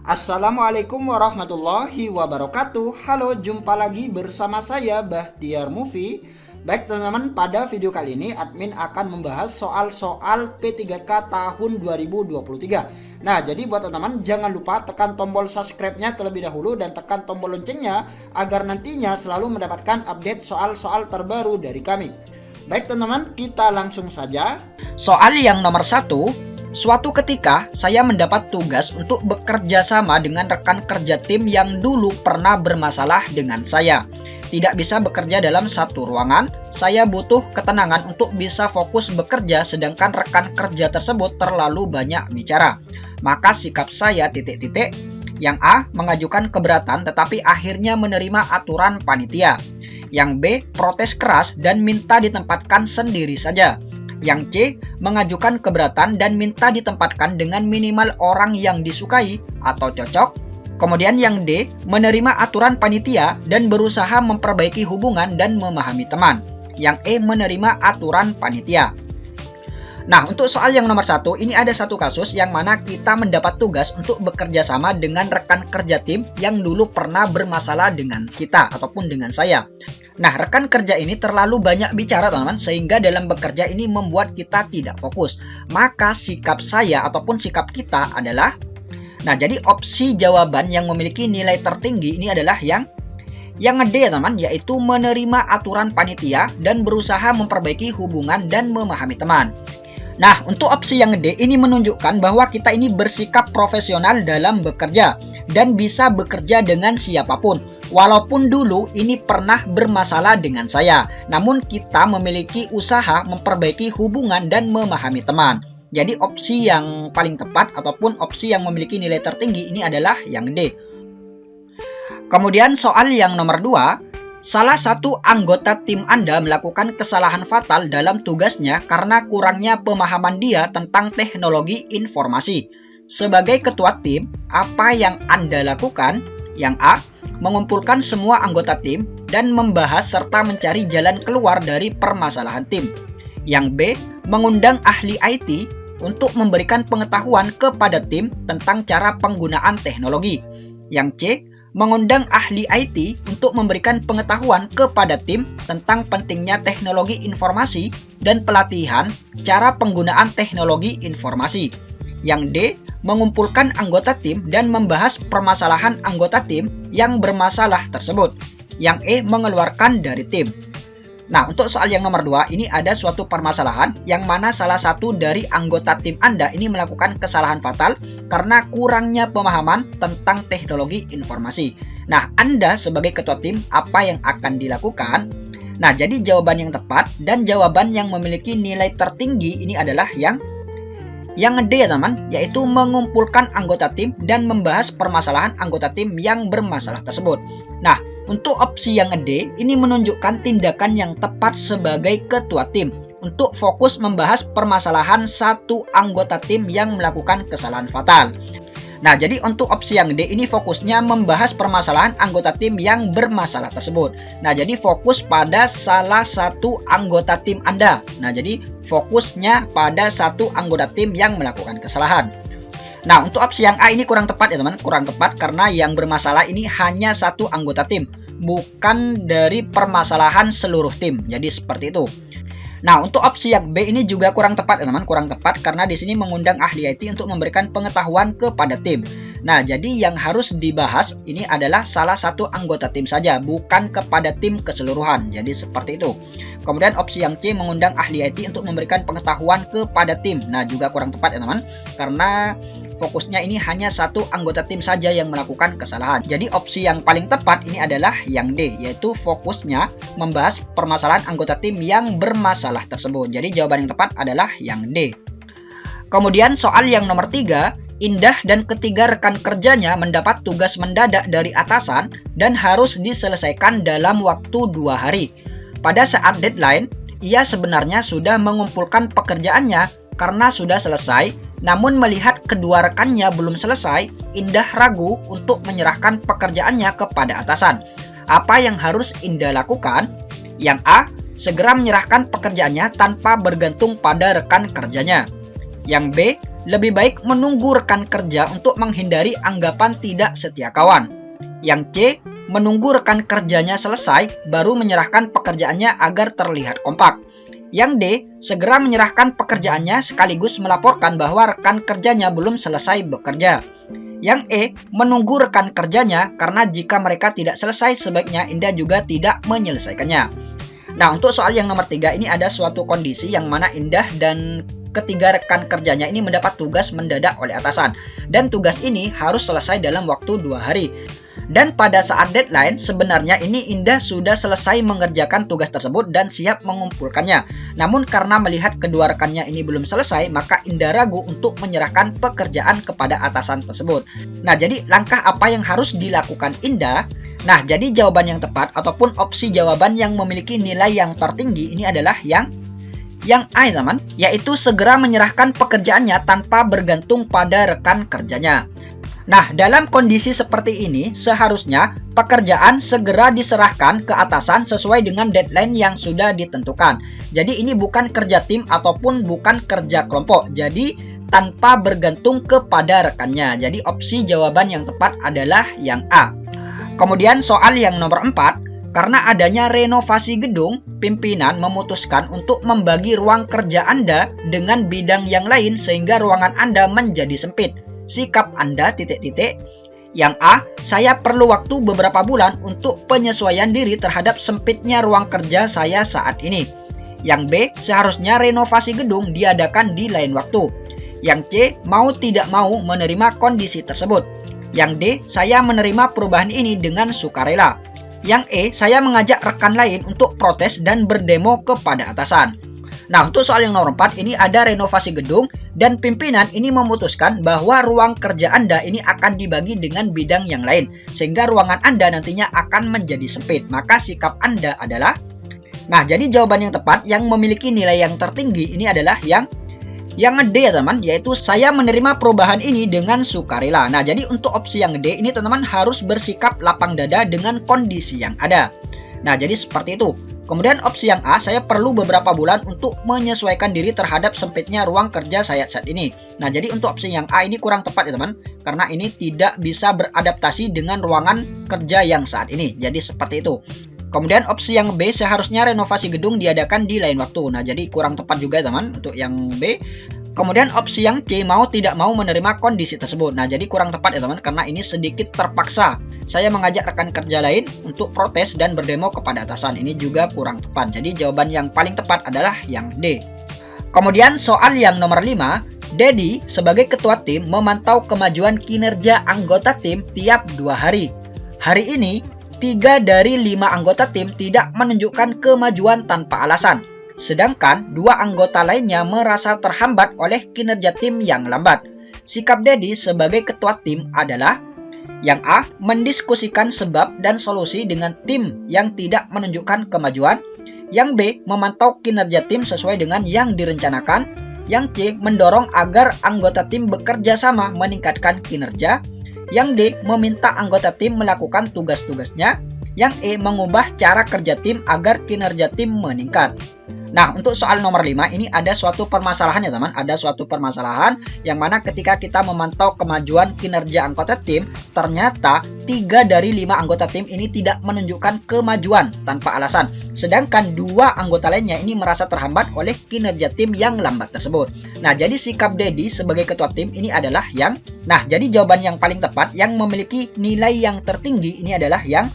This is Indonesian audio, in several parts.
Assalamualaikum warahmatullahi wabarakatuh. Halo, jumpa lagi bersama saya Bahtiar Movie. Baik teman-teman, pada video kali ini admin akan membahas soal-soal P3K tahun 2023. Nah, jadi buat teman-teman jangan lupa tekan tombol subscribe-nya terlebih dahulu dan tekan tombol loncengnya agar nantinya selalu mendapatkan update soal-soal terbaru dari kami. Baik teman-teman, kita langsung saja. Soal yang nomor 1. Suatu ketika, saya mendapat tugas untuk bekerja sama dengan rekan kerja tim yang dulu pernah bermasalah dengan saya. Tidak bisa bekerja dalam satu ruangan, saya butuh ketenangan untuk bisa fokus bekerja sedangkan rekan kerja tersebut terlalu banyak bicara. Maka sikap saya ... Yang A, mengajukan keberatan tetapi akhirnya menerima aturan panitia. Yang B, protes keras dan minta ditempatkan sendiri saja. Yang C, mengajukan keberatan dan minta ditempatkan dengan minimal orang yang disukai atau cocok. Kemudian yang D, menerima aturan panitia dan berusaha memperbaiki hubungan dan memahami teman. Yang E, menerima aturan panitia. Nah, untuk soal yang nomor 1, ini ada satu kasus yang mana kita mendapat tugas untuk bekerja sama dengan rekan kerja tim yang dulu pernah bermasalah dengan kita ataupun dengan saya. Nah, rekan kerja ini terlalu banyak bicara teman-teman, sehingga dalam bekerja ini membuat kita tidak fokus. Maka sikap saya ataupun sikap kita adalah, nah jadi opsi jawaban yang memiliki nilai tertinggi ini adalah yang D ya teman, yaitu menerima aturan panitia dan berusaha memperbaiki hubungan dan memahami teman. Nah, untuk opsi yang D ini menunjukkan bahwa kita ini bersikap profesional dalam bekerja dan bisa bekerja dengan siapapun. Walaupun dulu ini pernah bermasalah dengan saya, namun kita memiliki usaha memperbaiki hubungan dan memahami teman. Jadi opsi yang paling tepat ataupun opsi yang memiliki nilai tertinggi ini adalah yang D. Kemudian soal yang nomor 2. Salah satu anggota tim Anda melakukan kesalahan fatal dalam tugasnya karena kurangnya pemahaman dia tentang teknologi informasi. Sebagai ketua tim, apa yang Anda lakukan? Yang A, mengumpulkan semua anggota tim dan membahas serta mencari jalan keluar dari permasalahan tim. Yang B, mengundang ahli IT untuk memberikan pengetahuan kepada tim tentang cara penggunaan teknologi. Yang C, mengundang ahli IT untuk memberikan pengetahuan kepada tim tentang pentingnya teknologi informasi dan pelatihan cara penggunaan teknologi informasi. Yang D, mengumpulkan anggota tim dan membahas permasalahan anggota tim yang bermasalah tersebut. Yang E, mengeluarkan dari tim. Nah, untuk soal yang nomor 2, ini ada suatu permasalahan yang mana salah satu dari anggota tim Anda ini melakukan kesalahan fatal karena kurangnya pemahaman tentang teknologi informasi. Nah, Anda sebagai ketua tim, apa yang akan dilakukan? Nah, jadi jawaban yang tepat dan jawaban yang memiliki nilai tertinggi ini adalah yang D ya teman, yaitu mengumpulkan anggota tim dan membahas permasalahan anggota tim yang bermasalah tersebut. Nah, untuk opsi yang D, ini menunjukkan tindakan yang tepat sebagai ketua tim untuk fokus membahas permasalahan satu anggota tim yang melakukan kesalahan fatal. Nah, jadi untuk opsi yang D ini fokusnya membahas permasalahan anggota tim yang bermasalah tersebut. Nah, jadi fokus pada salah satu anggota tim Anda. Nah, jadi fokusnya pada satu anggota tim yang melakukan kesalahan. Nah, untuk opsi yang A ini kurang tepat ya teman, kurang tepat karena yang bermasalah ini hanya satu anggota tim, bukan dari permasalahan seluruh tim. Jadi seperti itu. Nah, untuk opsi yang B ini juga kurang tepat ya teman, kurang tepat karena di sini mengundang ahli IT untuk memberikan pengetahuan kepada tim. Nah, jadi yang harus dibahas ini adalah salah satu anggota tim saja, bukan kepada tim keseluruhan. Jadi seperti itu. Kemudian opsi yang C, mengundang ahli IT untuk memberikan pengetahuan kepada tim. Nah, juga kurang tepat ya teman, karena fokusnya ini hanya satu anggota tim saja yang melakukan kesalahan. Jadi opsi yang paling tepat ini adalah yang D, yaitu fokusnya membahas permasalahan anggota tim yang bermasalah tersebut. Jadi jawaban yang tepat adalah yang D. Kemudian soal yang nomor 3, Indah dan ketiga rekan kerjanya mendapat tugas mendadak dari atasan dan harus diselesaikan dalam waktu 2 hari. Pada saat deadline, ia sebenarnya sudah mengumpulkan pekerjaannya karena sudah selesai, namun melihat kedua rekannya belum selesai, Indah ragu untuk menyerahkan pekerjaannya kepada atasan. apa yang harus Indah lakukan? Yang A. Segera menyerahkan pekerjaannya tanpa bergantung pada rekan kerjanya. Yang B. Lebih baik menunggu rekan kerja untuk menghindari anggapan tidak setia kawan. Yang C. Menunggu rekan kerjanya selesai baru menyerahkan pekerjaannya agar terlihat kompak. Yang D. Segera menyerahkan pekerjaannya sekaligus melaporkan bahwa rekan kerjanya belum selesai bekerja. Yang E. Menunggu rekan kerjanya karena jika mereka tidak selesai sebaiknya Indah juga tidak menyelesaikannya. Nah, untuk soal yang nomor 3 ini ada suatu kondisi yang mana Indah dan ketiga rekan kerjanya ini mendapat tugas mendadak oleh atasan. Dan tugas ini harus selesai dalam waktu 2 hari. Dan pada saat deadline, sebenarnya ini Indah sudah selesai mengerjakan tugas tersebut dan siap mengumpulkannya. Namun karena melihat kedua rekannya ini belum selesai, maka Indah ragu untuk menyerahkan pekerjaan kepada atasan tersebut. Nah, jadi langkah apa yang harus dilakukan Indah? Nah, jadi jawaban yang tepat ataupun opsi jawaban yang memiliki nilai yang tertinggi ini adalah yang A, teman, yaitu segera menyerahkan pekerjaannya tanpa bergantung pada rekan kerjanya. Nah, dalam kondisi seperti ini, seharusnya pekerjaan segera diserahkan ke atasan sesuai dengan deadline yang sudah ditentukan. Jadi ini bukan kerja tim ataupun bukan kerja kelompok. Jadi tanpa bergantung kepada rekannya. Jadi opsi jawaban yang tepat adalah yang A. Kemudian soal yang nomor 4, karena adanya renovasi gedung, pimpinan memutuskan untuk membagi ruang kerja Anda dengan bidang yang lain sehingga ruangan Anda menjadi sempit. Sikap Anda ... Yang A. Saya perlu waktu beberapa bulan untuk penyesuaian diri terhadap sempitnya ruang kerja saya saat ini. Yang B. Seharusnya renovasi gedung diadakan di lain waktu. Yang C. Mau tidak mau menerima kondisi tersebut. Yang D. Saya menerima perubahan ini dengan sukarela. Yang E. Saya mengajak rekan lain untuk protes dan berdemo kepada atasan. Nah, untuk soal yang nomor 4 ini ada renovasi gedung dan pimpinan ini memutuskan bahwa ruang kerja Anda ini akan dibagi dengan bidang yang lain sehingga ruangan Anda nantinya akan menjadi sempit. Maka sikap Anda adalah, nah, jadi jawaban yang tepat yang memiliki nilai yang tertinggi ini adalah yang D ya teman, yaitu saya menerima perubahan ini dengan sukarela. Nah, jadi untuk opsi yang D ini teman-teman harus bersikap lapang dada dengan kondisi yang ada. Nah, jadi seperti itu. Kemudian opsi yang A, saya perlu beberapa bulan untuk menyesuaikan diri terhadap sempitnya ruang kerja saya saat ini. Nah, jadi untuk opsi yang A ini kurang tepat ya teman, karena ini tidak bisa beradaptasi dengan ruangan kerja yang saat ini. Jadi seperti itu. Kemudian opsi yang B, seharusnya renovasi gedung diadakan di lain waktu. Nah, jadi kurang tepat juga teman untuk yang B. Kemudian opsi yang C, mau tidak mau menerima kondisi tersebut. Nah, jadi kurang tepat ya teman, karena ini sedikit terpaksa. Saya mengajak rekan kerja lain untuk protes dan berdemo kepada atasan. Ini juga kurang tepat. Jadi jawaban yang paling tepat adalah yang D. Kemudian soal yang nomor 5, Dedi sebagai ketua tim memantau kemajuan kinerja anggota tim tiap 2 hari. Hari ini, 3 dari 5 anggota tim tidak menunjukkan kemajuan tanpa alasan. Sedangkan 2 anggota lainnya merasa terhambat oleh kinerja tim yang lambat. Sikap Dedi sebagai ketua tim adalah yang A. Mendiskusikan sebab dan solusi dengan tim yang tidak menunjukkan kemajuan. Yang B. Memantau kinerja tim sesuai dengan yang direncanakan. Yang C. Mendorong agar anggota tim bekerja sama meningkatkan kinerja. Yang D. Meminta anggota tim melakukan tugas-tugasnya. Yang E. Mengubah cara kerja tim agar kinerja tim meningkat. Nah, untuk soal nomor 5 ini ada suatu permasalahan ya teman. Ada suatu permasalahan yang mana ketika kita memantau kemajuan kinerja anggota tim, ternyata 3 dari 5 anggota tim ini tidak menunjukkan kemajuan tanpa alasan. Sedangkan 2 anggota lainnya ini merasa terhambat oleh kinerja tim yang lambat tersebut. Nah, jadi sikap Dedi sebagai ketua tim ini adalah yang... Nah, jadi jawaban yang paling tepat yang memiliki nilai yang tertinggi ini adalah yang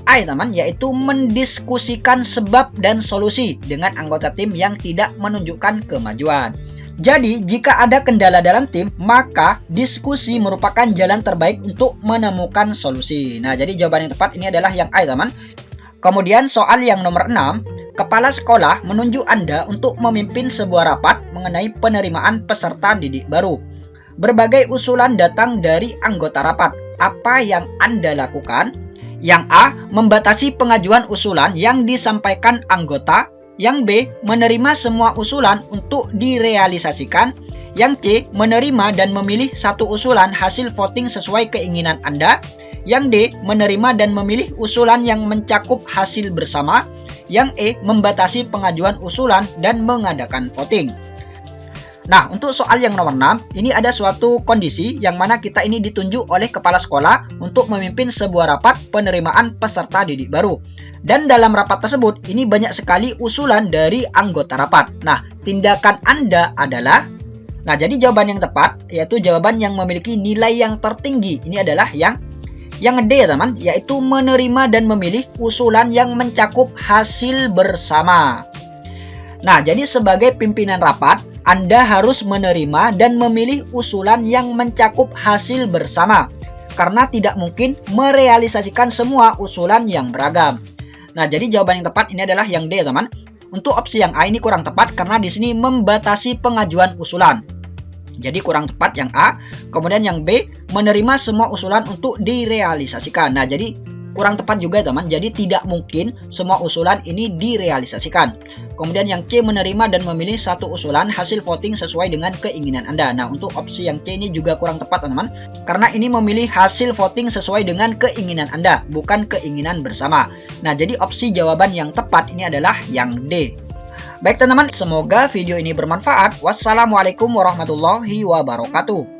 A teman, yaitu mendiskusikan sebab dan solusi dengan anggota tim yang tidak menunjukkan kemajuan. Jadi, jika ada kendala dalam tim, maka diskusi merupakan jalan terbaik untuk menemukan solusi. Nah, jadi jawaban yang tepat ini adalah yang A teman. Kemudian soal yang nomor 6, kepala sekolah menunjuk Anda untuk memimpin sebuah rapat mengenai penerimaan peserta didik baru. Berbagai usulan datang dari anggota rapat. Apa yang Anda lakukan? Yang A. Membatasi pengajuan usulan yang disampaikan anggota. Yang B. Menerima semua usulan untuk direalisasikan. Yang C. Menerima dan memilih satu usulan hasil voting sesuai keinginan Anda. Yang D, menerima dan memilih usulan yang mencakup hasil bersama. Yang E, membatasi pengajuan usulan dan mengadakan voting. Nah, untuk soal yang nomor 6, ini ada suatu kondisi yang mana kita ini ditunjuk oleh kepala sekolah untuk memimpin sebuah rapat penerimaan peserta didik baru. Dan dalam rapat tersebut, ini banyak sekali usulan dari anggota rapat. Nah, tindakan Anda adalah, nah jadi jawaban yang tepat, yaitu jawaban yang memiliki nilai yang tertinggi. Ini adalah yang D ya teman, yaitu menerima dan memilih usulan yang mencakup hasil bersama. Nah, jadi sebagai pimpinan rapat, Anda harus menerima dan memilih usulan yang mencakup hasil bersama. Karena tidak mungkin merealisasikan semua usulan yang beragam. Nah, jadi jawaban yang tepat ini adalah yang D ya teman. Untuk opsi yang A ini kurang tepat karena di sini membatasi pengajuan usulan. Jadi kurang tepat yang A. Kemudian yang B, menerima semua usulan untuk direalisasikan. Nah, jadi kurang tepat juga teman, jadi tidak mungkin semua usulan ini direalisasikan. Kemudian yang C, menerima dan memilih satu usulan hasil voting sesuai dengan keinginan Anda. Nah, untuk opsi yang C ini juga kurang tepat teman, karena ini memilih hasil voting sesuai dengan keinginan Anda, bukan keinginan bersama. Nah, jadi opsi jawaban yang tepat ini adalah yang D. Baik teman-teman, semoga video ini bermanfaat. Wassalamualaikum warahmatullahi wabarakatuh.